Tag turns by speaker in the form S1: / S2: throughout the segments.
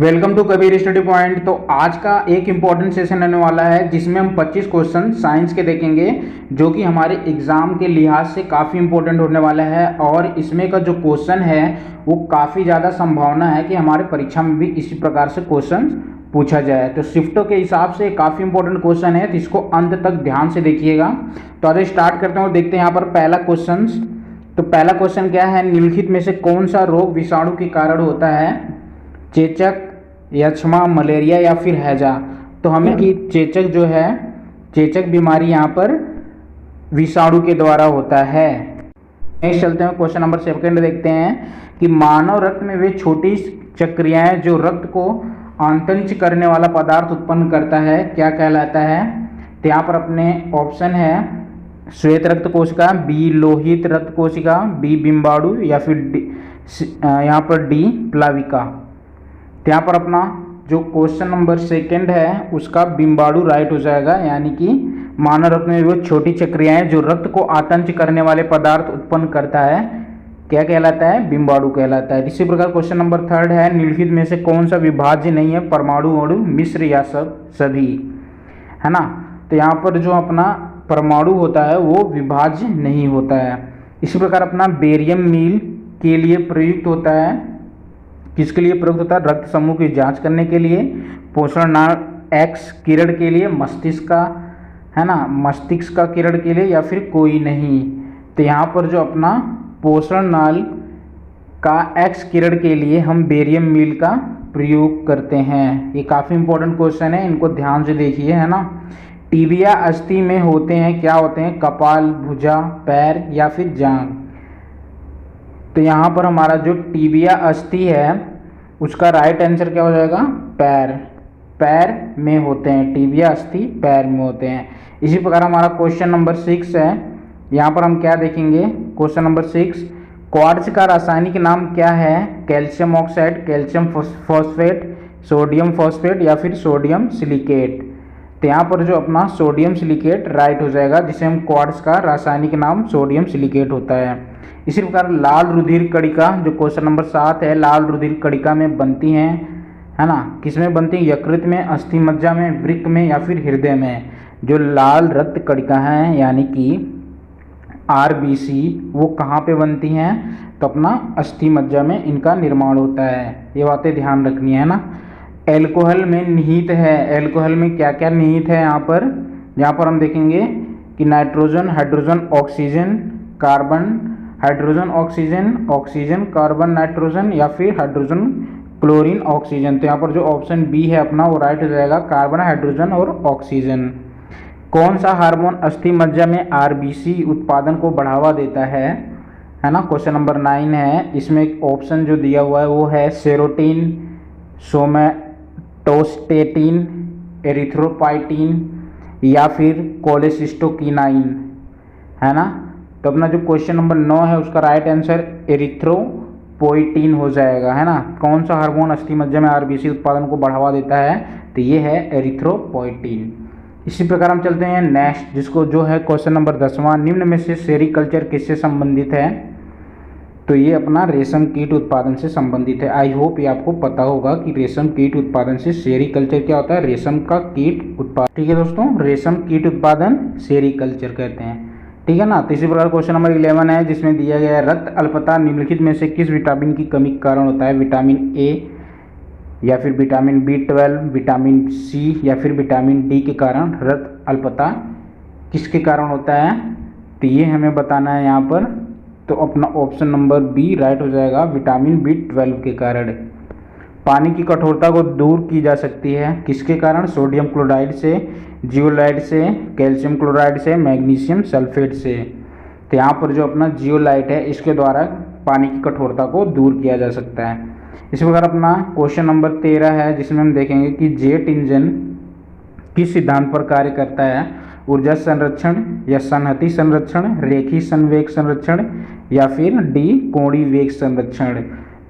S1: Welcome to Kabir study point. तो आज का एक इम्पॉर्टेंट सेशन रहने वाला है जिसमें हम 25 क्वेश्चन साइंस के देखेंगे जो कि हमारे एग्जाम के लिहाज से काफ़ी इम्पोर्टेंट होने वाला है। और इसमें का जो क्वेश्चन है वो काफ़ी ज़्यादा संभावना है कि हमारे परीक्षा में भी इसी प्रकार से क्वेश्चन पूछा जाए। तो शिफ्टों के हिसाब से काफ़ी इंपॉर्टेंट क्वेश्चन है, तो इसको अंत तक ध्यान से देखिएगा। तो आज स्टार्ट करते हैं और देखते हैं यहाँ पर पहला क्वेश्चन। तो पहला क्वेश्चन क्या है, निम्नलिखित में से कौन सा रोग विषाणु के कारण होता है? चेचक, यक्ष्मा, मलेरिया या फिर हैजा। तो हमें कि चेचक जो है, चेचक बीमारी यहाँ पर विषाणु के द्वारा होता है। नेक्स्ट चलते हैं, क्वेश्चन नंबर 2 देखते हैं कि मानव रक्त में वे छोटी चक्रियाएं जो रक्त को आंतरिक करने वाला पदार्थ उत्पन्न करता है क्या कहलाता है? तो यहाँ पर अपने ऑप्शन है श्वेत रक्त कोशिका, बी लोहित रक्त कोशिका, बी बिम्बाणु या फिर यहाँ पर डी प्लाविका। तो यहाँ पर अपना जो क्वेश्चन नंबर 2 है उसका बिम्बाणु राइट हो जाएगा, यानी कि मानव रक्त में वो छोटी चक्रियाएं जो रक्त को आतंक करने वाले पदार्थ उत्पन्न करता है क्या कहलाता है? बिम्बाणु कहलाता है। इसी प्रकार क्वेश्चन नंबर 3 है, निम्नलिखित में से कौन सा विभाज्य नहीं है? परमाणु, अणु, मिश्र या सभी, है ना। तो यहाँ पर जो अपना परमाणु होता है वो विभाज्य नहीं होता है। इसी प्रकार अपना बेरियम मील के लिए प्रयुक्त होता है, किसके लिए प्रयुक्त होता है? रक्त समूह की जांच करने के लिए, पोषण नाल एक्स किरण के लिए, मस्तिष्क का, है ना, मस्तिष्क का किरण के लिए या फिर कोई नहीं। तो यहाँ पर जो अपना पोषण नाल का एक्स किरण के लिए हम बेरियम मील का प्रयोग करते हैं। ये काफ़ी इंपॉर्टेंट क्वेश्चन है, इनको ध्यान से देखिए, है ना। टीबिया अस्थि में होते हैं, क्या होते हैं? कपाल, भुजा, पैर या फिर जांघ। तो यहाँ पर हमारा जो टीबिया अस्थि है उसका राइट आंसर क्या हो जाएगा? पैर। पैर में होते हैं, टीबिया अस्थि पैर में होते हैं। इसी प्रकार हमारा क्वेश्चन नंबर 6 है, यहाँ पर हम क्या देखेंगे? क्वेश्चन नंबर 6, क्वार्ट्ज का रासायनिक नाम क्या है? Calcium oxide, calcium phosphate, sodium phosphate या फिर सोडियम सिलिकेट। तो यहाँ पर जो अपना सोडियम सिलिकेट राइट हो जाएगा, जिसे हम क्वार्ट्ज का रासायनिक नाम सोडियम सिलिकेट होता है। इसी प्रकार लाल रुधिर कणिका जो क्वेश्चन नंबर 7 है, लाल रुधिर कणिका में बनती हैं, है ना, किसमें बनती है? यकृत में, अस्थि मज्जा में, वृक्क में या फिर हृदय में। जो लाल रक्त कणिका हैं यानी कि आरबीसी, वो कहाँ पे बनती हैं? तो अपना अस्थि मज्जा में इनका निर्माण होता है। ये बातें ध्यान रखनी है ना। एल्कोहल में निहित है, एल्कोहल में क्या क्या निहित है? यहाँ पर हम देखेंगे कि nitrogen, hydrogen, oxygen, carbon, hydrogen oxygen, oxygen carbon nitrogen या फिर हाइड्रोजन क्लोरीन ऑक्सीजन। तो यहाँ पर जो ऑप्शन बी है अपना वो राइट हो जाएगा, कार्बन, हाइड्रोजन और ऑक्सीजन। कौन सा हार्मोन अस्थि मज्जा में आरबीसी उत्पादन को बढ़ावा देता है ना। क्वेश्चन नंबर 9 है, इसमें एक ऑप्शन जो दिया हुआ है वो है सेरोटीन, सोमेटोस्टेटिन, एरिथ्रोपाइटिन या फिर कोलेसिस्टोकिनाइन, है ना। तो अपना जो क्वेश्चन नंबर 9 है उसका राइट आंसर एरिथ्रोपोइटिन हो जाएगा, है ना। कौन सा हार्मोन अस्थि मज्जा में आरबीसी उत्पादन को बढ़ावा देता है? तो ये है एरिथ्रोपोइटिन। इसी प्रकार हम चलते हैं नेक्स्ट, जिसको जो है क्वेश्चन नंबर 10वां, निम्न में से सेरीकल्चर किससे संबंधित है? तो ये अपना रेशम कीट उत्पादन से संबंधित है। आई होप ये आपको पता होगा कि रेशम कीट उत्पादन से सेरीकल्चर क्या होता है? रेशम का कीट उत्पादन। ठीक है दोस्तों, रेशम कीट उत्पादन सेरीकल्चर कहते हैं, ठीक है ना। तो इसी प्रकार क्वेश्चन नंबर 11 है, जिसमें दिया गया है रक्त अल्पता निम्नलिखित में से किस विटामिन की कमी के कारण होता है? विटामिन ए या फिर विटामिन B12, विटामिन सी या फिर विटामिन डी के कारण रक्त अल्पता किसके कारण होता है? तो ये हमें बताना है यहाँ पर। तो अपना ऑप्शन नंबर बी राइट हो जाएगा, विटामिन B12 के कारण। पानी की कठोरता को दूर की जा सकती है किसके कारण? सोडियम क्लोराइड से, जियोलाइट से, कैल्शियम क्लोराइड से, मैग्नीशियम सल्फेट से। तो यहाँ पर जो अपना जियोलाइट है इसके द्वारा पानी की कठोरता को दूर किया जा सकता है। इसी प्रकार अपना क्वेश्चन नंबर 13 है, जिसमें हम देखेंगे कि जेट इंजन किस सिद्धांत पर कार्य करता है? ऊर्जा संरक्षण या संहति संरक्षण, रेखी संवेग संरक्षण या फिर डी कोणीय वेग संरक्षण।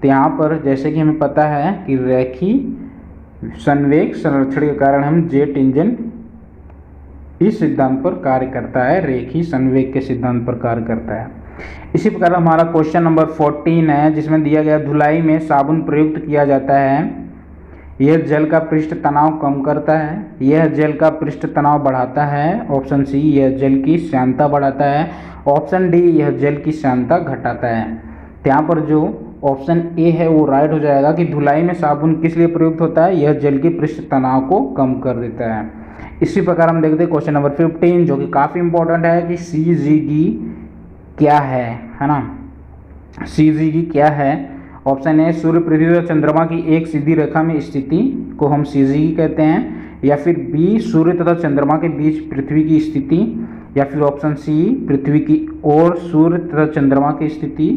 S1: तो यहाँ पर जैसे कि हमें पता है कि रेखी संवेग संरक्षण के कारण हम जेट इंजन इस सिद्धांत पर कार्य करता है, रेखी संवेग के सिद्धांत पर कार्य करता है। इसी प्रकार हमारा क्वेश्चन नंबर 14 है, जिसमें दिया गया धुलाई में साबुन प्रयुक्त किया जाता है यह जल का पृष्ठ तनाव कम करता है, यह जल का पृष्ठ तनाव बढ़ाता है, ऑप्शन सी यह जल की श्यानता बढ़ाता है, ऑप्शन डी यह जल की श्यानता घटाता है। तो यहाँ पर जो ऑप्शन ए है वो राइट हो जाएगा कि धुलाई में साबुन किस लिए प्रयुक्त होता है, यह जल के पृष्ठ तनाव को कम कर देता है। इसी प्रकार हम देखते हैं क्वेश्चन नंबर 15 जो कि काफ़ी इंपॉर्टेंट है कि CZG क्या है ना। CZG क्या है? ऑप्शन ए सूर्य, पृथ्वी और चंद्रमा की एक सीधी रेखा में स्थिति को हम CZG कहते हैं, या फिर बी सूर्य तथा चंद्रमा के बीच पृथ्वी की स्थिति, या फिर ऑप्शन सी पृथ्वी की ओर सूर्य तथा चंद्रमा की स्थिति,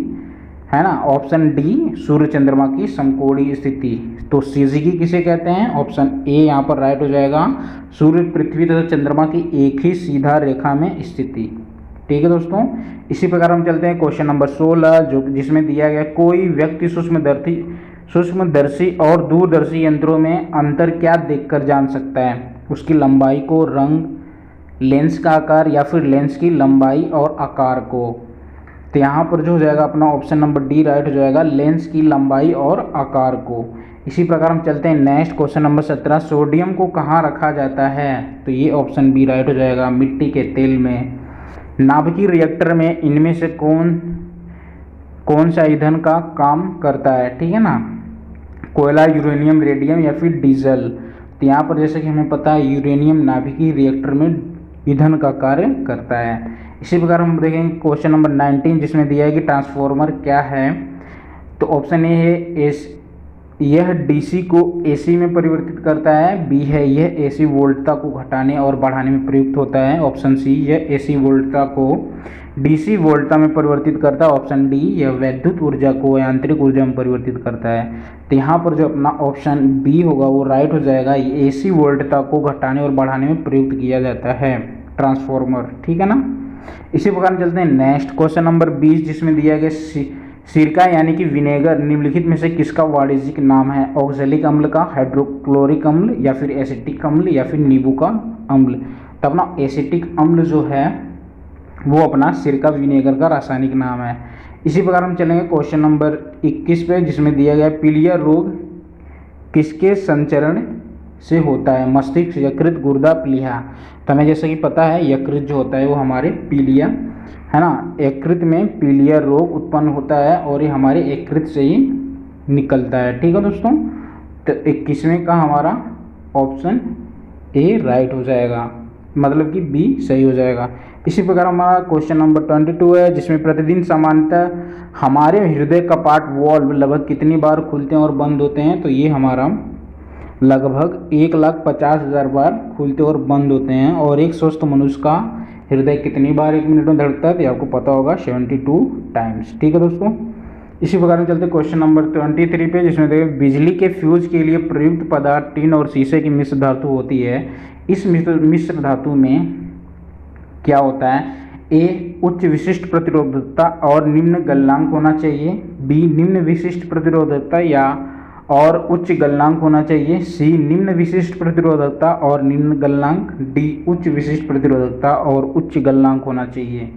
S1: है ना। ऑप्शन डी सूर्य चंद्रमा की समकोणीय स्थिति। तो CZG किसे कहते हैं? ऑप्शन ए यहाँ पर राइट हो जाएगा, सूर्य, पृथ्वी तथा चंद्रमा की एक ही सीधा रेखा में स्थिति। ठीक है दोस्तों, इसी प्रकार हम चलते हैं क्वेश्चन नंबर 16 जो जिसमें दिया गया कोई व्यक्ति सूक्ष्मदर्शी और दूरदर्शी यंत्रों में अंतर क्या देखकर जान सकता है? उसकी लंबाई को, रंग, लेंस का आकार, या फिर लेंस की लंबाई और आकार को। तो यहाँ पर जो हो जाएगा अपना ऑप्शन नंबर डी राइट हो जाएगा, लेंस की लंबाई और आकार को। इसी प्रकार हम चलते हैं नेक्स्ट क्वेश्चन नंबर 17, सोडियम को कहाँ रखा जाता है? तो ये ऑप्शन बी राइट हो जाएगा, मिट्टी के तेल में। नाभिकीय रिएक्टर में इनमें से कौन सा ईंधन का काम करता है? ठीक है ना, कोयला, यूरेनियम, रेडियम या फिर डीजल। तो यहाँ पर जैसे कि हमें पता है यूरेनियम नाभिकीय रिएक्टर में ईंधन का कार्य करता है। इसी प्रकार हम देखेंगे क्वेश्चन नंबर 19 जिसमें दिया है कि ट्रांसफॉर्मर क्या है? तो ऑप्शन ए है यह डीसी को एसी में परिवर्तित करता है, बी है यह एसी वोल्टता को घटाने और बढ़ाने में प्रयुक्त होता है, ऑप्शन सी यह एसी वोल्टता को डीसी वोल्टता में परिवर्तित करता है, ऑप्शन डी यह वैद्युत ऊर्जा को यांत्रिक ऊर्जा में परिवर्तित करता है। तो यहाँ पर जो अपना ऑप्शन बी होगा वो राइट हो जाएगा, एसी वोल्टता को घटाने और बढ़ाने में प्रयुक्त किया जाता है ट्रांसफॉर्मर। ठीक है ना। इसी प्रकार चलते हैं नेक्स्ट क्वेश्चन नंबर 20 जिसमें दिया गया सिरका यानी कि विनेगर निम्नलिखित में से किसका वाणिज्यिक नाम है? ऑक्जेलिक अम्ल का, हाइड्रोक्लोरिक अम्ल, या फिर एसिटिक अम्ल, या फिर नींबू का अम्ल। तो अपना एसिटिक अम्ल जो है वो अपना सिरका विनेगर का रासायनिक नाम है। इसी प्रकार हम चलेंगे क्वेश्चन नंबर 21 पे जिसमें दिया गया पीलिया रोग किसके संचरण से होता है? मस्तिष्क, यकृत, गुर्दा, प्लीहा। तो हमें जैसे कि पता है यकृत जो होता है वो हमारे पीलिया, है ना, यकृत में पीलिया रोग उत्पन्न होता है और ये हमारे यकृत से ही निकलता है। ठीक है दोस्तों, तो 21वें का हमारा ऑप्शन ए राइट हो जाएगा, मतलब कि बी सही हो जाएगा। इसी प्रकार हमारा क्वेश्चन नंबर 22 है जिसमें प्रतिदिन सामान्यतः हमारे हृदय कपाट वॉल्व लगभग कितनी बार खुलते हैं और बंद होते हैं? तो ये हमारा लगभग 1,50,000 बार खुलते और बंद होते हैं। और एक स्वस्थ मनुष्य का हृदय कितनी बार 1 मिनट में धड़कता है? तो आपको पता होगा 72 टाइम्स। ठीक है दोस्तों, इसी प्रकार में चलते क्वेश्चन नंबर 23 पे जिसमें देखिए बिजली के फ्यूज के लिए प्रयुक्त पदार्थ टीन और शीशे की मिश्र धातु होती है। इस मिश्र धातु में क्या होता है? ए उच्च विशिष्ट प्रतिरोधकता और निम्न गलनांक होना चाहिए, बी निम्न विशिष्ट प्रतिरोधकता या और उच्च गलनांक होना चाहिए, सी निम्न विशिष्ट प्रतिरोधकता और निम्न गलनांक, डी उच्च विशिष्ट प्रतिरोधकता और उच्च गलनांक होना चाहिए।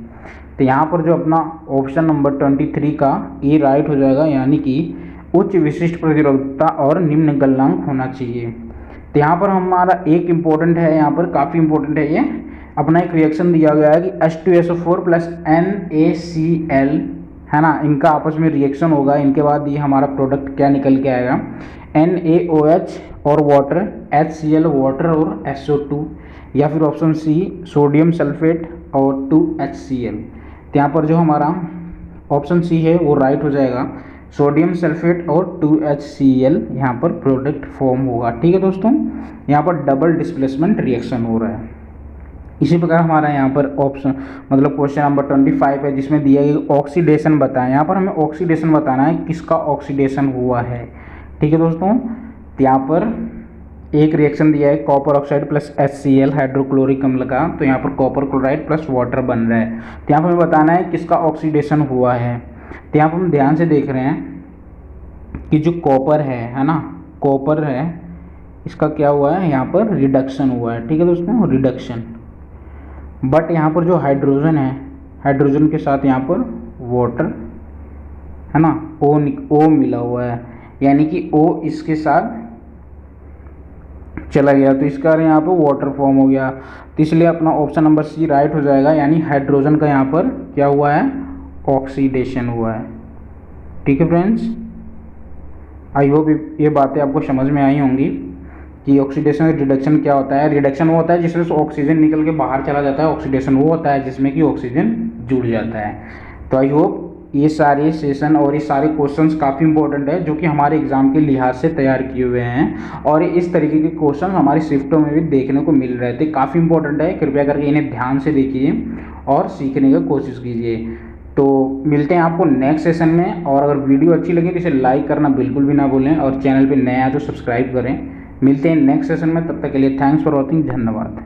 S1: तो यहाँ पर जो अपना ऑप्शन नंबर 23 का ए राइट हो जाएगा, यानी कि उच्च विशिष्ट प्रतिरोधकता और निम्न गलनांक होना चाहिए। तो यहाँ पर हमारा एक इम्पोर्टेंट है, यहाँ पर काफ़ी इम्पोर्टेंट है, ये अपना एक रिएक्शन दिया गया है कि H2SO4 + NaCl, है ना, इनका आपस में रिएक्शन होगा। इनके बाद ये हमारा प्रोडक्ट क्या निकल के आएगा? NaOH और वाटर, HCl वाटर और SO2, या फिर ऑप्शन सी सोडियम सल्फेट और 2HCl। तो यहाँ पर जो हमारा ऑप्शन सी है वो राइट हो जाएगा, सोडियम सल्फेट और 2HCl यहाँ पर प्रोडक्ट फॉर्म होगा। ठीक है दोस्तों, यहाँ पर डबल डिस्प्लेसमेंट रिएक्शन हो रहा है। इसी प्रकार हमारा यहाँ पर ऑप्शन मतलब क्वेश्चन नंबर 25 है जिसमें दिया गया ऑक्सीडेशन बताएं। यहाँ पर हमें ऑक्सीडेशन बताना है, किसका ऑक्सीडेशन हुआ है। ठीक है दोस्तों, तो यहाँ पर एक रिएक्शन दिया है कॉपर ऑक्साइड + HCl हाइड्रोक्लोरिक अम्ल का, तो यहाँ पर कॉपर क्लोराइड + वाटर बन रहा है। तो यहाँ पर हमें बताना है किसका ऑक्सीडेशन हुआ है। तो यहाँ पर हम ध्यान से देख रहे हैं कि जो कॉपर है ना, कॉपर है, इसका क्या हुआ है? यहाँ पर रिडक्शन हुआ है। ठीक है दोस्तों, रिडक्शन। बट यहाँ पर जो हाइड्रोजन है, हाइड्रोजन के साथ यहाँ पर वाटर, है ना, ओ मिला हुआ है, यानी कि O इसके साथ चला गया, तो इसका यहाँ पर वाटर फॉर्म हो गया, तो इसलिए अपना ऑप्शन नंबर सी राइट हो जाएगा, यानी हाइड्रोजन का यहाँ पर क्या हुआ है, ऑक्सीडेशन हुआ है। ठीक है फ्रेंड्स, आई होप ये बातें आपको समझ में आई होंगी कि ऑक्सीडेशन और रिडक्शन क्या होता है। रिडक्शन वो होता है जिसमें से ऑक्सीजन निकल के बाहर चला जाता है, ऑक्सीडेशन वो होता है जिसमें कि ऑक्सीजन जुड़ जाता है। तो आई होप ये सारे सेशन और ये सारे क्वेश्चंस काफ़ी इंपॉर्टेंट है, जो कि हमारे एग्जाम के लिहाज से तैयार किए हुए हैं, और इस तरीके के क्वेश्चन हमारी शिफ्टों में भी देखने को मिल रहे थे। काफ़ी इंपॉर्टेंट है, कृपया करके इन्हें ध्यान से देखिए और सीखने की कोशिश कीजिए। तो मिलते हैं आपको नेक्स्ट सेशन में, और अगर वीडियो अच्छी लगी तो इसे लाइक करना बिल्कुल भी ना भूलें, और चैनल पे नए आए तो सब्सक्राइब करें। मिलते हैं नेक्स्ट सेशन में, तब तक के लिए थैंक्स फॉर वॉचिंग, धन्यवाद।